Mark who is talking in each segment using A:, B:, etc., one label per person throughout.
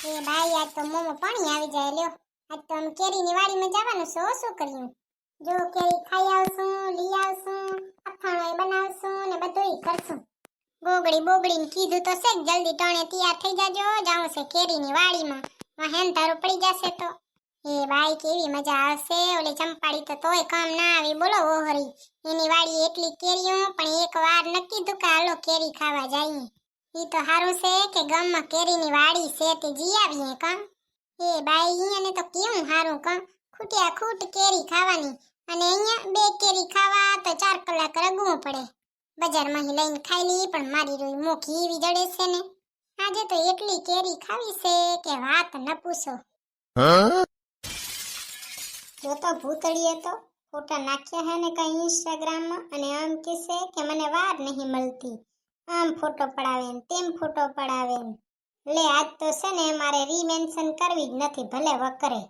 A: એ ભાઈ આજ તો મોમો પાણી આવી જાય લ્યો. આજ તો આમ કેરીની વાડીમાં જવાનું છે. શું કર્યું? જો કેરી ખાઈ આવશું, લઈ આવશું, અથાણું બનાવશું ને બધુંય કરશું. બોગડીને કીધું તો છે જલ્દી ટાણે તૈયાર થઈ જાજો, જાવું છે કેરીની વાડીમાં. હેન તારું પડી જશે તો. એ ભાઈ કેવી મજા આવશે. ઓલે ચંપાડી તો તોય કામ ના આવી બોલો ઓહરી. એની વાડી એટલી કેરીઓ, પણ એક વાર નક્કી કીધું કે હાલો કેરી ખાવા જઈએ. ઈ તો હારું છે કે ગામમાં કેરીની વાડી છે તે જી આવીએ કા. એ બાઈ અહીંયાને તો કેવું હારું કા. ખૂટ્યા ખૂટ કેરી ખાવાની, અને અહીંયા બે કેરી ખાવા તો 4 કલાક રગવું પડે. બજારમાં લઈને ખાઈ લી, પણ મારી રોઈ મોખી એવી જડે છે ને. આજે તો એટલી કેરી ખાવી છે કે વાત ન પૂછો. જો તો ભૂતળીએ તો ફોટા નાખ્યા હે ને કઈ ઇન્સ્ટાગ્રામમાં, અને આમ કહેશે કે મને વાર નહીં મળતી. આમ ફોટો પડાવે ને તેમ ફોટો પડાવે ને. લે આજ તો છે ને મારે રીમેન્શન કરવી જ નથી, ભલે વકરે.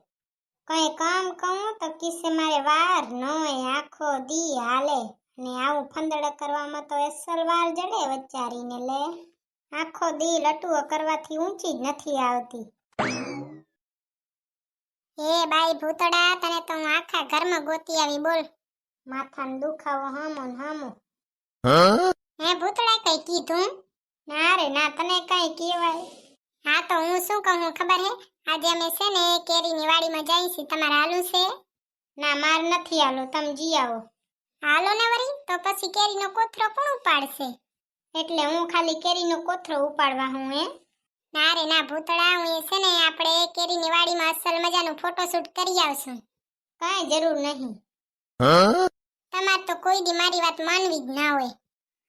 A: કઈ કામ કહું તો કિસ્સે મારે વાર નોય આખો દી હાલે, ને આવું ફંદડ કરવામાં તો અસલ વાર જડે વચારીને. લે આખો દી લટુઓ કરવાથી ઊંચી જ નથી આવતી. હે બાઈ ભૂતડા, તને તો હું આખા ઘરમાં ગોતી આવી બોલ. માથાનો દુખાવો હામો ને હામો. હે ભૂતડા કઈ કીધું? ના રે ના, તને કઈ કહેવાય. હા તો હું શું કહું ખબર હે? આજે અમે છે ને કેરીની વાડીમાં જઈશી. તમારે હાલું છે? ના માર નથી હાલું, તમે જી આવો. હાલો ને વરી, તો પછી કેરીનો કોથરો કોણ ઉપાડશે? એટલે હું ખાલી કેરીનો કોથરો ઉપાડવા હું હે? ના રે ના ભૂતડા, હું છે ને આપણે કેરીની વાડીમાં અસલ મજાનું ફોટોશૂટ કરી આવશું. કાંઈ જરૂર નહીં. તમાર તો કોઈ દી મારી વાત માનવી જ ના હોય.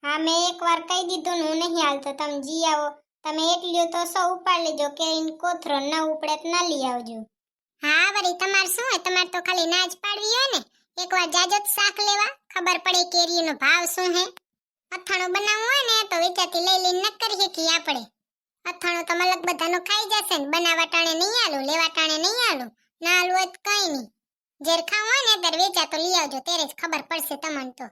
A: હા મેં એકવાર કહી દીધું ને હું નહીં હાલતો, તમે જી આવો. તમે એટલું તો સો ઉપાડ લેજો, કેરીનો કોથરો ન ઉપડે તો ન લઈ આવજો. હા વરી તમાર શું હોય? તમાર તો ખાલી નાચ પાડવી હોય ને. એકવાર જાજો શાક લેવા, ખબર પડે કેરીનો ભાવ શું હે. અથાણું બનાવવું હોય ને તો વેચાતી લઈ લઈને ન કરી શકીએ આપણે. અથાણું તો મલક બધાનો ખાઈ જશે ને. બનાવવા ટાણે નહીં આલું, લેવા ટાણે નહીં આલું. ના આલું હોય તો કઈ નહીં. જેર ખાવું હોય ને ત્યારે વેચા તો લઈ આવજો, ત્યારે જ ખબર પડશે તમને તો.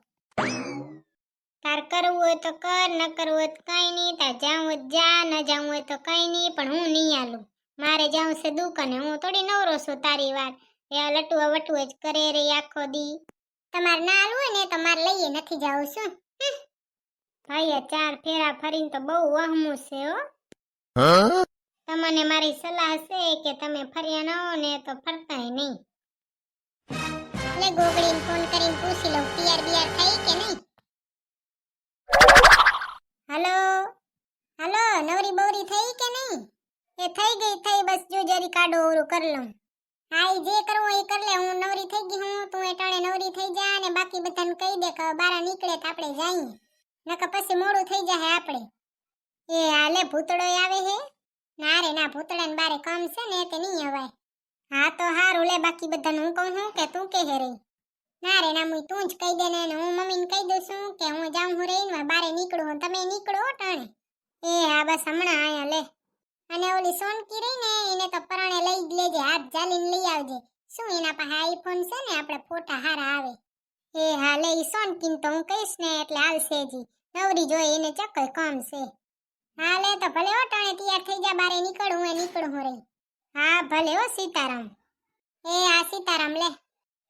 A: તાર કરવું હોય તો કર, ન કરવું હોય તો કઈ નહીં. તાર જાવું હોય જા, ન જાવું હોય તો કઈ નહીં, પણ હું નહીં આલું. મારે જાવું છે દુકાને, હું થોડી નવરો છું તારી વાત. એ લટુઆ વટુએ જ કરે રે આખો દી. તમારે ના આલું હોય ને તો મારે લઈએ નથી જાવું શું. ભાઈ 4 ફેરા ફરીને તો બહુ વહમું છે હો. તમને મારી સલાહ છે કે તમે ફર્યા ન હો ને તો ફરતાય નહીં. લે ગોગડીને ફોન કરીને પૂછી લઉં તૈયાર બિયાર થઈ કે નહીં. હાલો હાલો, નવરી બવરી થઈ કે નહીં? એ થઈ ગઈ થઈ, બસ જો જરી કાડો ઓરું કર લઉં. હા એ જે કરવું એ કર લે, હું નવરી થઈ ગઈ હું. તું એ ટાણે નવરી થઈ જા, ને બાકી બધાને કહી દે કે બારા નીકળે તો આપણે જઈએ, નકર પછી મોડું થઈ જાય આપણે. એ હાલે ભૂતડો આવે હે? ના રે ના, ભૂતડાને બારે કામ છે ને તે નહીં અવાય. હા તો હારું લે, બાકી બધાને હું કહું છું કે તું કે હે રહી? ના રે ના, તું જ કહી દે ને હું મમ્મીને કહી દઉં છું કે હું જાઉં હું રહીને બારે નીકળું હું, તમે નીકળો ટાણે. એ હા બસ હમણાં આયા લે. અને ઓલી સોનકી રહી ને એને તો પરાણે લઈ જ લેજે, હાથ જાલીને લઈ આવજે. શું એના પાસે આઈફોન છે ને, આપણે ફોટા હારા આવે. એ હા લે, ઈ સોનકીને તો હું કહીશ ને એટલે આવશે જી. નવરી જોઈએ એને ચક્કર કામ છે. હા લે તો ભલે હો ટાણે તૈયાર થઈ જા, બારે નીકળું હું રહી. હા ભલે હો સીતારામ. એ હા સીતારામ લે.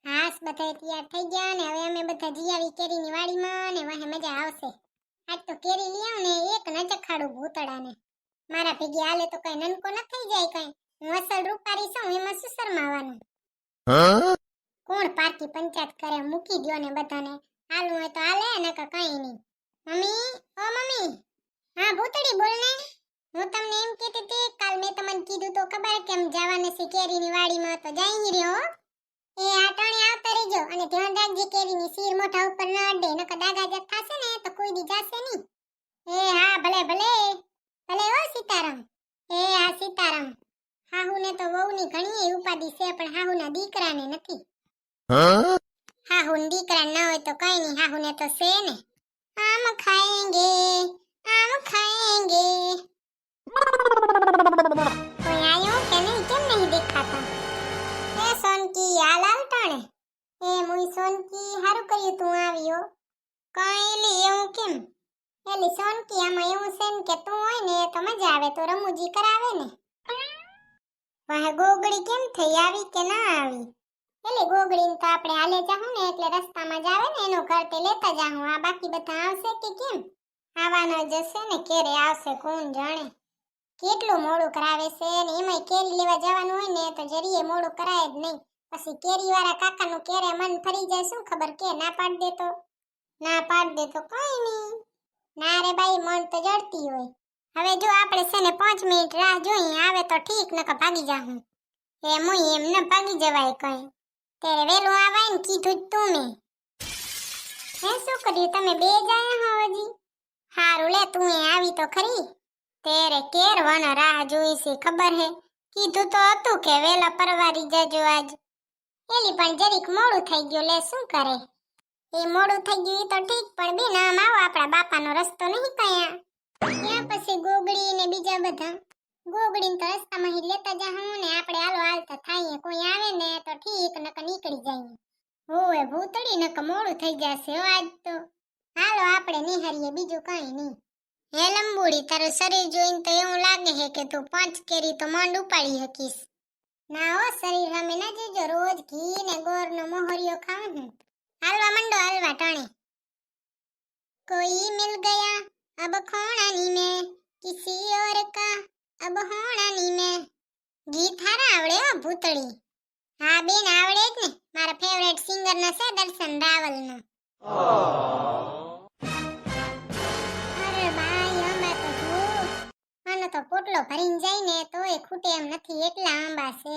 A: હાસ બધા તૈયાર થઈ ગયા ને હવે અમે બધા જી આવી કેરીની વાડીમાં, ને વાહે મજા આવશે. આજ તો કેરી લઈ આવ ને એક ન ચખાડું ભૂતડાને. મારા ભેગી હાલે તો કઈ નનકો ન થઈ જાય કઈ. હું અસલ રૂપારી છું, એમાં શું શરમાવાનું. કોણ પાર્ટી પંચાયત કરે, મૂકી દ્યો ને બધાને. હાલવું હોય તો હાલે, નકર કઈ નહીં. મમ્મી ઓ મમ્મી. હા ભૂતડી બોલ ને. હું તમને એમ કહેતી હતી, કાલ મેં તમને કીધું તો ખબર કેમ જવાને છે કેરીની વાડીમાં, તો જઈ રહ્યો. એ આ ટાણે આવતા રહેજો, અને ધ્યાન રાખજે કેરીની શીર મોઢા ઉપર ન અડે, નકર દાગા જત થાશે ને તો કોઈ દી જાશે નહીં. એ હા ભલે ભલે ભલે હો સીતારામ. એ હા સીતારામ. હાહુને તો વહુની ઘણી ઉપાધિ છે, પણ હાહુના દીકરાને નથી. હાહુને દીકરા ન હોય તો કઈ નહીં, હાહુને તો છે ને. આમ ખાએંગે આમ ખાએંગે. કોઈ આયો કે નહીં? કેમ નહીં દેખાતા? એ સોનકી હાલ હાલ ટાણે. એ મુઈ સોનકી, હારું કર્યું તું આવ્યો. કઈ લી એવું કેમ? એલી સોનકી આમાં એવું છે ને કે તું હોય ને તો મજા આવે, તો રમૂજી કરાવે ને. વાહે ગોગડી કેમ થઈ, આવી કે ના આવી? એટલે ગોગડીને તો આપણે હાલે જાહું ને એટલે રસ્તામાં જ આવે ને એનું ઘર તે લેતા જાહું. આ બાકી બધા આવશે કે કેમ? આવવાના જ હશે ને, ક્યારે આવશે કોણ જાણે. કેટલું મોડું કરાવે છે ને એમાંય કેરી લેવા જવાનું હોય ને તો જરીએ મોડું કરાય જ નહીં. પછી કેરીવાળા કાકાનું ક્યારે મન ફરી જાય શું ખબર, કે ના પાડ દે તો કઈ નહીં. ના રે બાઈ, મન તો જડતી હોય. હવે જો આપણે છે ને 5 મિનિટ રાહ જોઈએ, આવે તો ઠીક, નકર ભાગી જાહું. એમ ન ભાગી જવાય કઈ. ત્યારે વેલું આવાય ને કીધું જ તું મેં. હે શું કર્યું તમે બે જાય હો હજી? હારું લે, તું આવી તો ખરી. તેરે કેરવાના રાહ જોઈ છે ખબર હે? કીધું તો હતું કે વેલા પરવારી જજો આજ. એલી પણ જરીક મોડું થઈ ગયું, લે શું કરે. એ મોડું થઈ ગયું ઈ તો ઠીક, પણ બેન આમ આવો, આપણા બાપાનો રસ્તો નહીં કયા. ત્યાં પછી ગોગડી ને બીજા બધા. ગોગડીને તો રસ્તામાં જ લેતા જાહું ને આપણે હાલો હાલતા થાઈએ. કોઈ આવે ને તો ઠીક, નકર નીકળી જાય. હોવે ભૂતડી, નકર મોડું થઈ જશે હો આજ તો. હાલો આપણે નિહારીએ, બીજું કઈ નહીં. હે લંબુડી, તારું શરીર જોઈને તો એવું લાગે છે કે તું 5 કેરી તો માંડ ઉપાડી શકીશ. ના હો, શરીર અમે ના જોજો, રોજ ઘી ને ગોળનો મોહરિયો ખાઉં હું. હાલવા મંડો, હાલવા ટાણે. કોઈ મિલ ગયા અબ ખોણાની મેં, કિસી ઓર કા અબ હોણાની મેં. ગીત હારા આવડે હો ભૂતળી. હા બેન આવડે જ ને, મારા ફેવરેટ સિંગર ના છે દર્શન રાવલ નો. અરે બાઈ, આંબા તો જો, આનો તો પોટલો ભરીને જાય ને તોય ખૂટે એમ નથી, એટલા આંબા છે.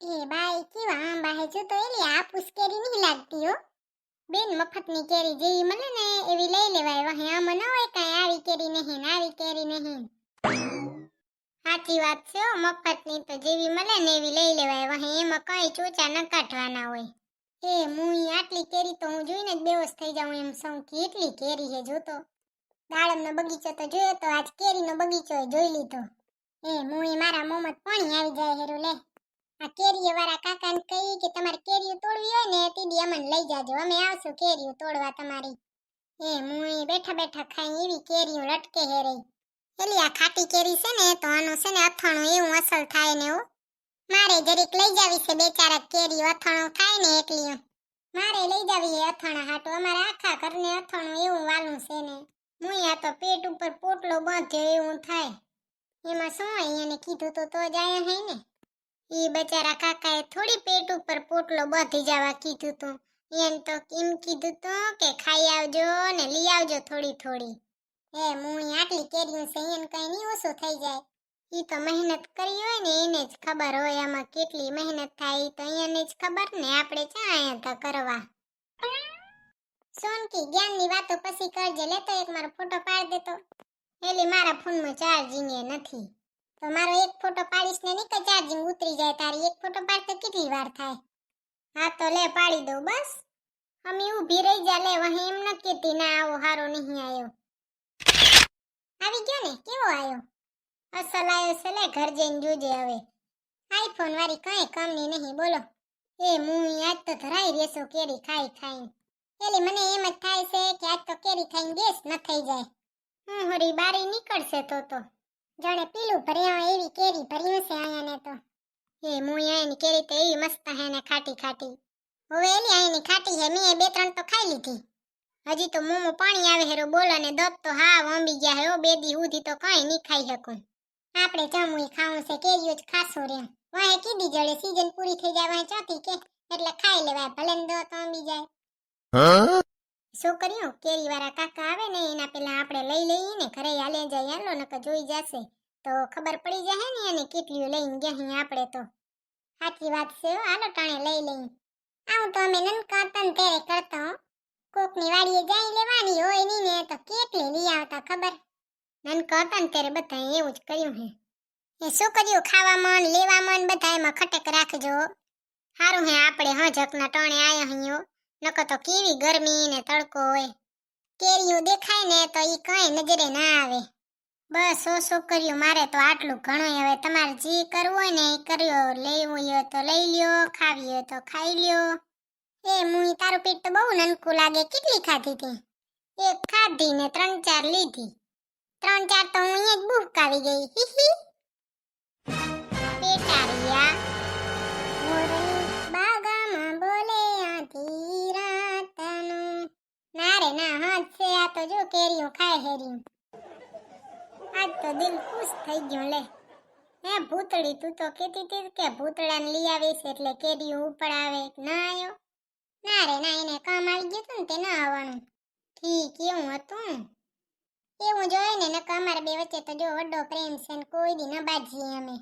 A: એ બાઈ કેવા આંબા હે, જો તો એલી હાપુસ કેરી નહીં લાગતી હો બેન. મફતની કેરી જેવી મળે ને એવી લઈ લેવાય. વાહે આમ ન હોય કાંઈ, આવી કેરી નહીં, આવી કેરી નહીં. સાચી વાત છે, મફતની તો જેવી મળે ને એવી લઈ લેવાય. વાહે એમાં કઈ ચોચા ન કાઢવાના હોય. એ મુઈ આટલી કેરી તો હું જોઈને જ બેહોશ થઈ જાઉં એમ સૌ. કેટલી કેરી છે જોતો. દાડમનો બગીચો તો જોયો તો, આજ કેરીનો બગીચો જોઈ લીધો. એ મુઈ મારા મોંમાં પાણી આવી જાય હેરું લે. આ કેરીઓ વાળા કાકાને કહી કે તમારે કેરીઓ તોડવી હોય ને તીડી અમને લઈ જાજો, અમે આવશું કેરીઓ તોડવા તમારી. એ મુઈ બેઠા બેઠા ખાઈ એવી કેરીઓ લટકે હે રહી. એલી આ ખાટી કેરી છે ને તો આનું છે ને અથાણું એવું અસલ થાય ને હો. મારે જરીક લઈ જાવી છે, બે ચાર કેરીઓ અથાણું થાય ને એટલી. મારે લઈ જાવી હે અથાણા હાટો, અમારે આખા ઘરને અથાણું એવું વાલું છે ને. મુઈ આ તો પેટ ઉપર પોટલો બાંધ્યો એવું થાય. એમાં શું હોય, એને કીધું તો જ આયા હે ને. ઈ બચારા કાકાએ થોડી પેટ ઉપર પોટલો બાંધી જવા કીધું તું. એને તો એમ કીધું તું કે ખાઈ આવજો ને લઈ આવજો થોડી થોડી. એ મુઈ આટલી કેરીઓ છે એને કઈ નહીં ઓછું થઈ જાય. ઈ તો મહેનત કરી હોય ને એને જ ખબર હોય આમાં કેટલી મહેનત થાય. તો એને જ ખબર ને, આપણે ક્યાં આયા હતા કરવા. સોનકી, જ્ઞાનની વાતો પછી કરજે, લેતો એક મારો ફોટો પાડ દેતો. એલી મારા ફોનમાં ચાર્જિંગ એ નથી, તો મારો એક ફોટો પાડીશ ને નીકળ ચાર્જિંગ ઉતરી જાય. તારી એક ફોટો પાડતે કેટલી વાર થાય? હા તો લે પાડી દઉં બસ. અમે ઊભી રહી જા, લે વહે એમ ન કહેતી ના આવો હારો નહીં આવ્યો. આવી ગયો ને, કેવો આવ્યો? અસલ આવ્યો છે, લે ઘર જઈને જોજે હવે. આઈફોન વાળી કઈ કમની નહીં બોલો. એ મુઈ આજ તો ધરાઈ રહેશો કેરી ખાઈ ખાઈ. એલી મને એમ જ થાય છે કે આજ તો કેરી ખાઈને ગેસ ન થઈ જાય. હું હરી બારી નીકળશે તો જાણે પીલું ભર્યા એવી કેરી ભર્યું છે આયા ને તો. એ મુઈ આની કેરી તો એવી મસ્ત હે ને ખાટી ખાટી. હવે એલી આની ખાટી હે, મેં 2-3 તો ખાઈ લીધી. હજી તો મોંમાં પાણી આવે હેરો બોલો ને, દત તો હા વંબી ગયા હે. 2 દી સુધી તો કઈ નહીં ખાઈ શકું. આપણે જમુઈ ખાવું છે, કેરીઓ જ ખાશું રે. વાહે કીધી જડે સીઝન પૂરી થઈ જાય વાહે ચોથી કે, એટલે ખાઈ લેવાય, ભલે ને દત વંબી જાય. છોકરીઓ કેરી વાળા કાકા આવે ને એના પેલા આપણે લઈ લઈએ ને, ઘરે હાલે જાય હાલો, નકર જોઈ જશે તો ખબર પડી જાય ને એને કેટલી લઈને ગયા આપણે તો. સાચી વાત છે, હાલો ટાણે લઈ લઈએ. આવું તો અમે નનકા હતા ને ત્યારે કરતા હો. કોકની વાડીએ જાય લેવાની હોય નહીં ને તો કેટલી લઈ આવતા ખબર. નનકા હતા ને ત્યારે બધા એવું જ કર્યું હે. એ છોકરીઓ ખાવામાં લેવામાં બધા એમાં ખટક રાખજો. સારું હે આપણે હજકના ટાણે આયા હૈયો, નકર તો કેવી ગરમી ને તડકો હોય. કેરીઓ દેખાય ને તો ઈ કઈ નજરે ના આવે. બસ ઓ છોકરીઓ, મારે તો આટલું ઘણું. હવે તમારે જે કરવું હોય ને એ કર્યો, લેવું હોય તો લઈ લ્યો, ખાવી હોય તો ખાઈ લ્યો. એ મુઈ તારું પેટ તો બહુ નનકું લાગે, કેટલી ખાધી તી? એક ખાધી ને 3-4 લીધી. 3-4 તો હું અહીંયા જ બુકાવી ગઈ. પેટારી મોજ છે આ તો જો કેરીઓ ખાય હેરીયું. આજ તો દિલ ખુશ થઈ ગયો લે. હે ભૂતળી, તું તો કહેતી હતી કે ભૂતળાને લઈ આવીશ એટલે કેરીઓ ઉપડાવે, ના આવ્યો? ના રે ના, એને કામ આવી ગયું હતું ને તે ના આવવાનું. ઠીક એવું હતું. એવું જોઈએ ને, નકર અમારા બે વચ્ચે તો જો વડો પ્રેમ છે ને કોઈ દી ન બાજીએ અમે.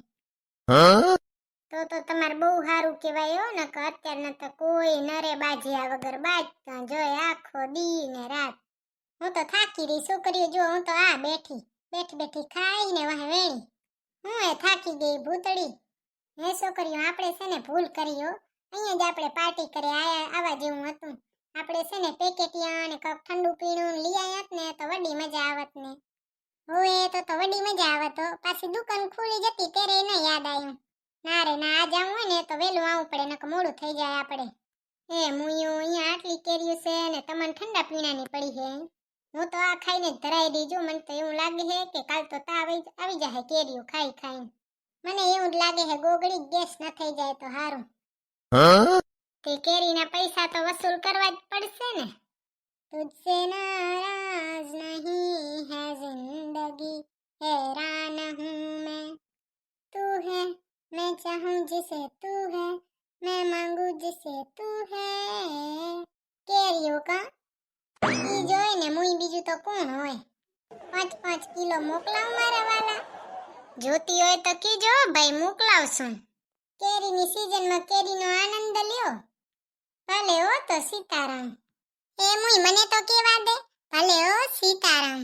A: તો તમારે બહુ સારું કહેવાય હો, નકર અત્યારના તો કોઈ નરે બાજ્યા વગર બાજતા જોઈએ આખો દી ને રાત. હું તો થાકી રહી છોકરીઓ, જો હું તો આ બેઠી બેઠી ખાઈને વાહ વેણી. હું એ થાકી ગઈ ભૂતળી. હે છોકરીઓ, આપણે છે ને ભૂલ કરી હો. અહીંયા જ આપણે પાર્ટી કરે આવા જેવું હતું. આપણે છે ને પેકેટિયા અને કપ ઠંડુ પીણું લઈ આવ્યા ને તો વડી મજા આવત ને. હવે તો વડી મજા આવત હો. પાછી દુકાન ખુલી જતી ત્યારે ન યાદ આવ્યું. ના રે ના, આજ આવું હોય ને તો વહેલું આવવું પડે, નકર મોડું થઈ જાય આપણે. એ મુયું, અહીંયા આટલી કેરીઓ છે ને તમને ઠંડા પીણાની પડી છે. હું તો આ ખાઈને જ ધરાઈ દીજો. મને તો એવું લાગે છે કે કાલ તો તાવ આવી જાય કેરીઓ ખાઈ ખાઈને. મને એવું જ લાગે છે ગોગડી ગેસ ન થઈ જાય તો સારું. તે કેરીના પૈસા તો વસૂલ કરવા જ પડશે ને. तुझसे नाराज नहीं है जिंदगी, हैरान हूँ मैं, तू है मैं चाहूँ जिसे तू है, मैं मांगू जिसे तू है. કેરીઓ કા ઈ જોઈ ને મુઈ બીજું તો કોણ હોય. 5 કિલો મોકલાવ મારા વાલા. જોતી હોય તો કીજો ભાઈ, મોકલાવશું. કેરીની સીઝનમાં કેરીનો આનંદ લ્યો. ભલે હો તો સીતારામ. એ મુઈ મને તો કેવા દે. ભલે હો સીતારામ.